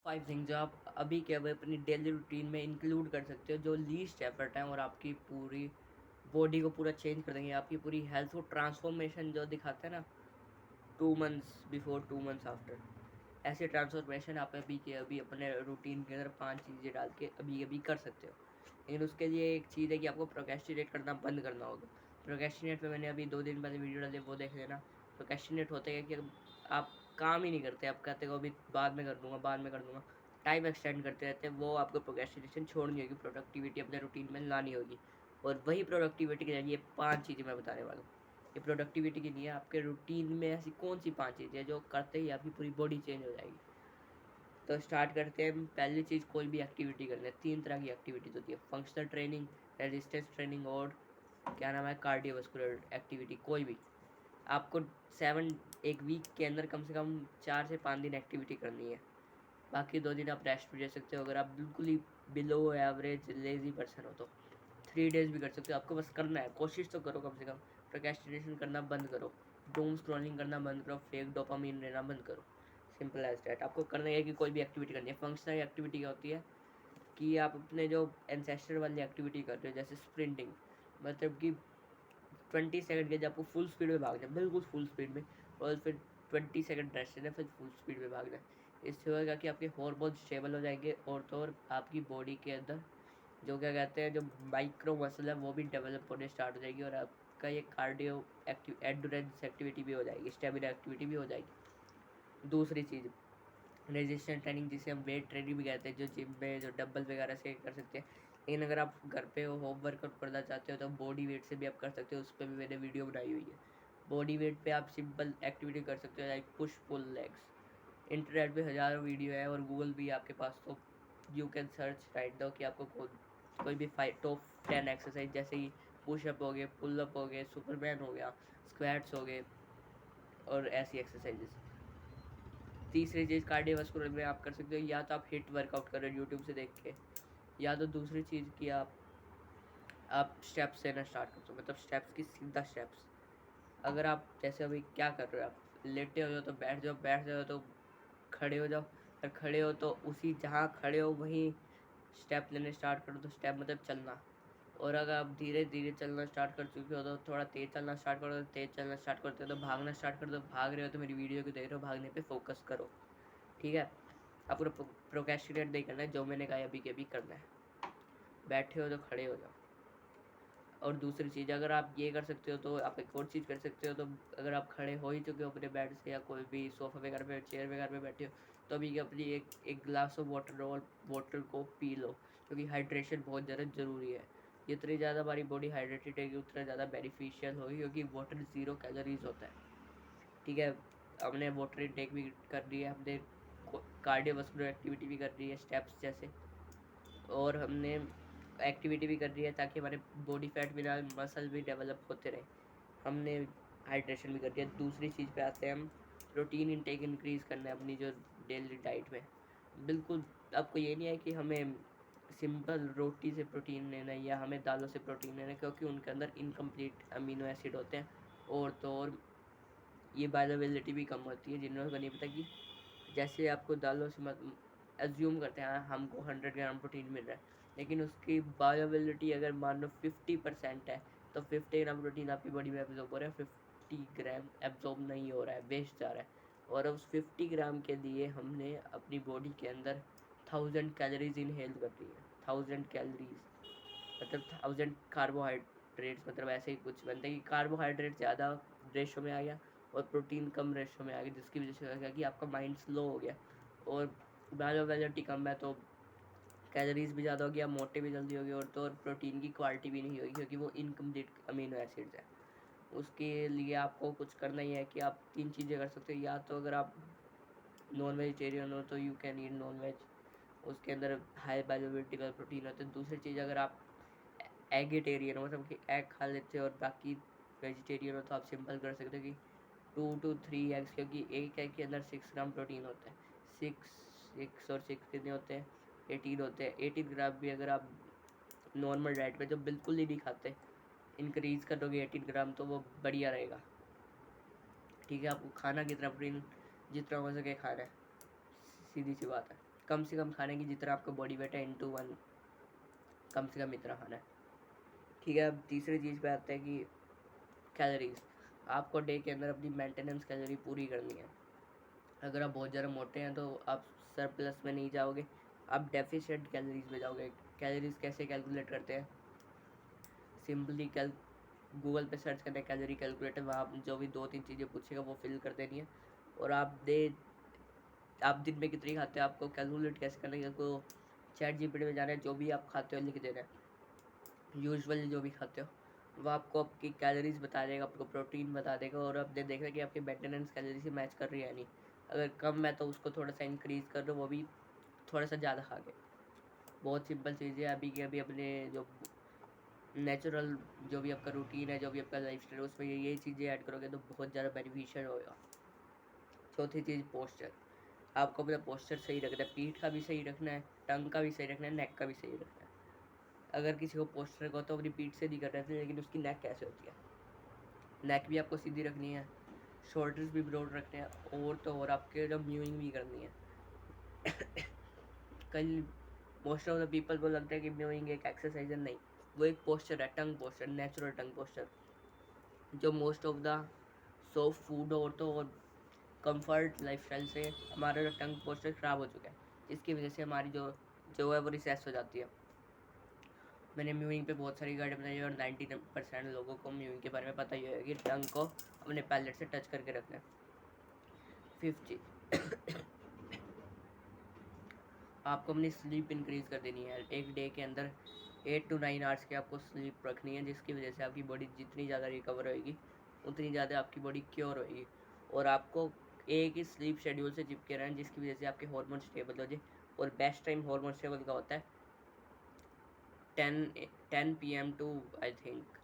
5 things जो आप अभी के अभी अपनी डेली रूटीन में इंक्लूड कर सकते हो, जो लीस्ट एफर्ट है और आपकी पूरी बॉडी को पूरा चेंज कर देंगे, आपकी पूरी हेल्थ को ट्रांसफॉर्मेशन जो दिखाते हैं ना, 2 मंथ्स बिफोर 2 मंथ्स आफ्टर, ऐसे ट्रांसफॉर्मेशन आप अभी के अभी अपने रूटीन के अंदर 5 चीज़ें डाल के अभी अभी कर सकते हो। लेकिन उसके लिए एक चीज़ है कि आपको प्रोक्रेस्टिनेट करना बंद करना होगा। प्रोक्रेस्टिनेट पे मैंने अभी 2 दिन पहले वीडियो डाली, वो देख लेना। प्रोक्रेस्टिनेट होता है कि आप काम ही नहीं करते, आप कहते हो अभी बाद में कर दूंगा, बाद में कर दूंगा, टाइम एक्सटेंड करते रहते हैं। वो आपको प्रोक्रेस्टिनेशन छोड़नी होगी, प्रोडक्टिविटी अपने रूटीन में लानी होगी। और वही प्रोडक्टिविटी के लिए 5 चीज़ें मैं बताने वाला हूँ। ये प्रोडक्टिविटी के लिए आपके रूटीन में ऐसी कौन सी 5 चीज़ें जो करते ही आपकी पूरी बॉडी चेंज हो जाएगी। तो स्टार्ट करते हैं। पहली चीज़, कोई भी एक्टिविटी करनी है। 3 तरह की एक्टिविटीज होती है, फंक्शनल ट्रेनिंग, रेजिस्टेंस ट्रेनिंग और क्या नाम है, कार्डियोवास्कुलर एक्टिविटी। कोई भी आपको 7 एक वीक के अंदर कम से कम 4 से 5 दिन एक्टिविटी करनी है। बाकी 2 दिन आप रेस्ट भी ले सकते हो। अगर आप बिल्कुल ही बिलो एवरेज लेजी पर्सन हो तो 3 डेज भी कर सकते हो। आपको बस करना है, कोशिश तो करो कम से कम। प्रोक्रेस्टिनेशन करना बंद करो, डूम स्क्रॉलिंग करना बंद करो, फेक डोपामिन लेना बंद करो। Simple as that. आपको करना है कि कोई भी एक्टिविटी करनी है। फंक्शनल एक्टिविटी क्या होती है कि आप अपने जो एंसेस्टर वाली एक्टिविटी कर रहे हो, जैसे स्प्रिंटिंग, मतलब कि 20 सेकंड के लिए आपको फुल स्पीड में भागना है, बिल्कुल फुल स्पीड में, और फिर 20 सेकंड रेस्ट लेना, फिर फुल स्पीड में भागना है। इससे होगा कि आपके हॉर्मोन स्टेबल हो जाएंगे, और तो और आपकी बॉडी के अंदर जो क्या कहते हैं, जो माइक्रो मसल है वो भी डेवलप होने स्टार्ट हो जाएगी, और आपका ये कार्डियो एक्टिव एंडोरेंस एक्टिविटी भी हो जाएगी, स्टेमिना एक्टिविटी भी हो जाएगी। दूसरी चीज़, रेजिस्टेंस ट्रेनिंग, जिसे हम वेट ट्रेनिंग भी कहते हैं, जो जिम में जो डंबल वगैरह से कर सकते हैं। लेकिन अगर आप घर पे हो, होम वर्कआउट करना चाहते हो, तो बॉडी वेट से भी आप कर सकते हो। उस पर भी मैंने वीडियो बनाई हुई है। बॉडी वेट पे आप सिंपल एक्टिविटी कर सकते हो, like push pull legs. Internet पे हज़ारों वीडियो है, और गूगल भी आपके पास, तो यू कैन सर्च राइट दो कि आपको कोई भी टॉप 10 एक्सरसाइज, जैसे कि पुशअप हो गए, पुलअप हो गए, सुपरमैन हो गया, स्क्वाट्स हो गए, और ऐसी एक्सरसाइजेस। तीसरी चीज़, कार्डियोवास्कुलर में आप कर सकते हो, या तो आप हिट वर्कआउट कर रहे हो यूट्यूब से देख के, या तो दूसरी चीज़ कि आप स्टेप्स लेना स्टार्ट कर सकते हो, मतलब स्टेप्स की सीधा स्टेप्स। अगर आप जैसे अभी क्या कर रहे हो, आप लेटे हो जाओ तो बैठ जाओ, बैठ जाओ तो खड़े हो जाओ, अगर खड़े हो तो उसी जहाँ खड़े हो वहीं स्टेप लेने स्टार्ट करो। तो स्टेप मतलब चलना। और अगर आप धीरे धीरे चलना स्टार्ट कर चुके हो तो थोड़ा तेज़ चलना स्टार्ट करो, तेज़ चलना स्टार्ट करते हो तो भागना स्टार्ट कर दो, भाग रहे हो तो मेरी वीडियो को देख रहे हो, भागने पे फोकस करो। ठीक है, आपको प्रोक्रेस्टिनेट नहीं करना है, जो मैंने कहा अभी के अभी करना है। बैठे हो तो खड़े हो जाओ। और दूसरी चीज़, अगर आप ये कर सकते हो तो आप एक और चीज़ कर सकते हो। तो अगर आप खड़े हो ही चुके हो अपने बेड से, या कोई भी सोफ़ा वगैरह पे, चेयर वगैरह पे बैठे हो, तो अभी अपनी एक ग्लास ऑफ वाटर और वाटर को पी लो, क्योंकि हाइड्रेशन बहुत ज़्यादा ज़रूरी है। जितनी ज़्यादा हमारी बॉडी हाइड्रेटेड रहेगी उतना ज़्यादा बेनिफिशियल होगी, क्योंकि वाटर 0 कैलोरीज होता है। ठीक है, हमने वाटर इनटेक भी कर ली है, हमने कार्डियोवास्कुलर एक्टिविटी भी कर रही है स्टेप्स जैसे, और हमने एक्टिविटी भी कर रही है ताकि हमारे बॉडी फैट भी ना, मसल भी डेवलप होते रहे। हमने हाइड्रेशन भी कर रही है। दूसरी चीज़ पे आते हैं हम, प्रोटीन इनटेक इंक्रीज़ करना है अपनी जो डेली डाइट में। बिल्कुल, आपको ये नहीं है कि हमें सिंपल रोटी से प्रोटीन लेना है या हमें दालों से प्रोटीन लेना है, क्योंकि उनके अंदर इनकम्प्लीट अमीनो एसिड होते हैं, और तो और ये बायोअवेलेबिलिटी भी कम होती है। जिन लोगों को नहीं पता कि जैसे आपको दालों से मत एज्यूम करते हैं हमको 100 ग्राम प्रोटीन मिल रहा है, लेकिन उसकी बायोअवेलेबिलिटी अगर मान लो 50% है, तो 50 ग्राम प्रोटीन आपकी बॉडी में एब्जॉर्ब हो रहा है, 50 ग्राम एब्जॉर्ब नहीं हो रहा है, वेस्ट जा रहा है। और उस 50 ग्राम के लिए हमने अपनी बॉडी के अंदर 1000 कैलोरीज इनहेल कर रही है। 1000 कैलोरीज मतलब 1000 कार्बोहाइड्रेट्स, मतलब ऐसे ही कुछ बनता है कि कार्बोहाइड्रेट ज़्यादा रेशो में आ गया और प्रोटीन कम रेशो में आ गया, जिसकी वजह से हो गया कि आपका माइंड स्लो हो गया, और बायोअवेलेबिलिटी कम है, तो कैलोरीज भी ज़्यादा हो गया, मोटे भी जल्दी हो गए, और तो और प्रोटीन की क्वालिटी भी नहीं होगी, क्योंकि वो इनकम्प्लीट अमीनो एसिड्स है। उसके लिए आपको कुछ करना ही है कि आप 3 चीज़ें कर सकते हो। या तो अगर आप नॉन वेजिटेरियन हो तो you can eat non veg, उसके अंदर हाई बायोअवेलेबिलिटी का प्रोटीन होता है। दूसरी चीज़, अगर आप एगिटेरियन हो, मतलब कि एग खा लेते हो और बाकी वेजिटेरियन हो, तो आप सिंपल कर सकते हो कि 2 to 3 एग्स, क्योंकि एक एग के अंदर 6 ग्राम प्रोटीन होता है। सिक्स सिक्स और सिक्स कितने होते हैं, 18 होते हैं। 18 ग्राम भी अगर आप नॉर्मल डाइट पे जो बिल्कुल ही नहीं खाते इंक्रीज़ करोगे 18 ग्राम, तो वो बढ़िया रहेगा। ठीक है, आपको खाना कितना प्रोटीन जितना हो सके खाना है, सीधी सी बात है। कम से कम खाने की जितना आपका बॉडी वेट है इंटू 1, कम से कम इतना खाना है। ठीक है, अब तीसरी चीज़ पे आते हैं कि कैलोरीज। आपको डे के अंदर अपनी मेंटेनेंस कैलोरी पूरी करनी है। अगर आप बहुत ज़्यादा मोटे हैं तो आप सरप्लस में नहीं जाओगे, आप डेफिशिएंट कैलोरीज में जाओगे। कैलोरीज कैसे कैलकुलेट करते हैं? सिंपली गूगल पे सर्च करना है कैलोरी कैलकुलेटर, वहाँ आप जो भी 2-3 चीज़ें पूछेगा वो फिल कर देनी है, और आप दिन में कितनी खाते हो आपको कैलकुलेट कैसे करना है, आपको चैट जीपीटी में जाना है, जो भी आप खाते हो लिख देना है, यूजुअली जो भी खाते हो वो आपको आपकी कैलोरीज बता देगा, आपको प्रोटीन बता देगा, और आपने देखना कि आपकी मेंटेनेंस कैलोरी से मैच कर रही है या नहीं। अगर कम है तो उसको थोड़ा सा इंक्रीज़ कर दो, वो भी थोड़ा सा ज़्यादा खा के। बहुत सिंपल चीज़ है। अभी के अभी अपने जो नेचुरल जो भी आपका रूटीन है, जो भी आपका लाइफ स्टाइल है, उसमें ये चीज़ें ऐड करोगे तो बहुत ज़्यादा बेनिफिशियल होगा। चौथी चीज़ पोस्चर। आपको अपना पोस्चर सही रखना है, पीठ का भी सही रखना है, टंग का भी सही रखना है, नेक का भी सही रखना है। अगर किसी को पोस्चर को तो अपनी पीठ से नहीं कर रहे थे, लेकिन उसकी नेक कैसे होती है? नेक भी आपको सीधी रखनी है, शोल्डर्स भी ब्रॉड रखने हैं, और तो और आपके जो म्यूइंग भी करनी है। कल मोस्ट ऑफ द पीपल को लगता है कि म्यूइंग एक एक्सरसाइज है, नहीं, वो एक पोस्चर है, टंग पोस्चर, नेचुरल टंग पोस्चर। जो most of the soft food और तो और कंफर्ट लाइफस्टाइल से हमारा जो टंग पोस्चर ख़राब हो चुका है, जिसकी वजह से हमारी जो जो है वो रिसेस हो जाती है। मैंने म्यूइंग पे बहुत सारी गाइड बनाई है, और 90% लोगों को म्यूइंग के बारे में पता ही है कि टंग को अपने पैलेट से टच करके रखना है। फिफ्थ चीज, आपको अपनी स्लीप इंक्रीज कर देनी है। एक डे के अंदर 8 to 9 आवर्स की आपको स्लीप रखनी है, जिसकी वजह से आपकी बॉडी जितनी ज़्यादा रिकवर होएगी उतनी ज़्यादा आपकी बॉडी क्योर होएगी, और आपको एक ही स्लीप शेड्यूल से चिपके रहना, जिसकी वजह से आपके हार्मोन स्टेबल हो जाए। और बेस्ट टाइम हार्मोन स्टेबल का होता है 10 PM to I think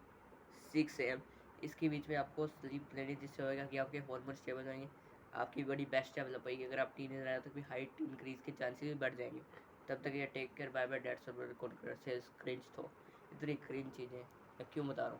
6 AM। इसके बीच में आपको स्लीप लेनी, जिससे होगा कि आपके हार्मोन स्टेबल होंगे, आपकी बॉडी बेस्ट डेवलप होगी। अगर आप टीनेजर आए तो भी हाइट इंक्रीज के चांसेस भी बढ़ जाएंगे। तब तक ये take care, bye bye, dates और क्रिंज। तो इतनी क्रिंज चीज़ें मैं क्यों बता रहा हूँ?